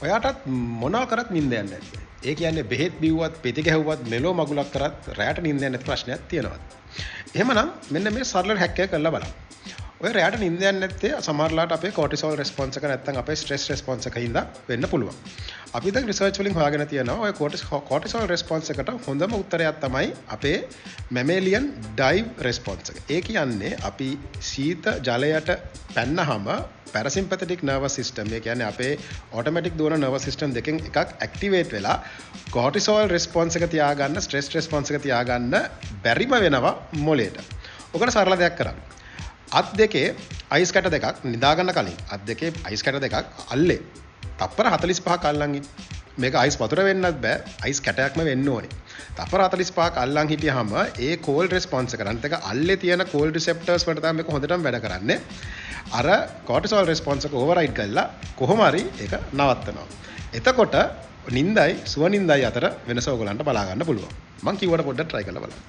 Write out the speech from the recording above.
ඔයාටත් මොනවා කරත් නිින්ද යන්නේ නැහැ. ඒ කියන්නේ බෙහෙත් බිව්වත්, පෙති ගැහුවත්, මෙලෝ මගුලක් කරත් රැයට නිින්ද යන්නේ නැති ප්‍රශ්නයක් තියෙනවා. එහෙමනම් මෙන්න මේ සරල හැක් එක කරලා බලන්න. ඔය රැයට නිින්ද යන්නේ නැත්තේ සමහරලාට අපේ කෝටිසෝල් රෙස්පොන්ස් එක නැත්නම් අපේ ස්ට්‍රෙස් රෙස්පොන්ස් එකක හින්දා වෙන්න පුළුවන්. අපි දැන් රිසර්ච් වලින් හොයාගෙන තියෙනවා ඔය කෝටිසෝල් රෙස්පොන්ස් එකට හොඳම උත්තරයක් තමයි අපේ මැමේලියන් ඩයිව් රෙස්පොන්ස් එක. ඒ කියන්නේ අපි සීත ජලයට පැන්නහම පැරසිම්පැතටික් නර්වස් සිස්ටම්, ඒ කියන්නේ අපේ ඔටෝමැටික් දුවන නර්වස් සිස්ටම් දෙකෙන් එකක් ඇක්ටිවේට් වෙලා කෝටිසෝල් රෙස්පොන්ස් එක තියාගන්න, ස්ට්‍රෙස් රෙස්පොන්ස් එක තියාගන්න බැරිම වෙනවා මොලේට. ඔකට සරල දෙයක් කරන්න. අත් දෙකේ අයිස් කැට දෙකක් නිදාගන්න කලින් අත් දෙකේ අයිස් කැට දෙකක් අල්ලේ තප්පර 45ක් අල්ලන් ඉන්න. මේක අයිස් වතුර වෙන්නත් බෑ, අයිස් කැටයක්ම වෙන්න ඕනේ. තප්පර 45ක් අල්ලන් හිටියාම ඒ කෝල්ඩ් රෙස්පොන්ස් එක අනිත් එක අල්ලේ තියෙන කෝල්ඩ් රිසෙප්ටර්ස් වලට තමයි මේක හොඳටම වැඩ කරන්නේ. අර කෝටිසෝල් රෙස්පොන්ස් එක ඕවර්රයිඩ් කරලා කොහොම හරි ඒක නවත්තනවා. එතකොට නිින්දයි සුව නිින්දයි අතර වෙනස ඔයගලන්ට බලා ගන්න පුළුවන්. මම කිව්වට පොඩ්ඩක් try කරලා බලන්න.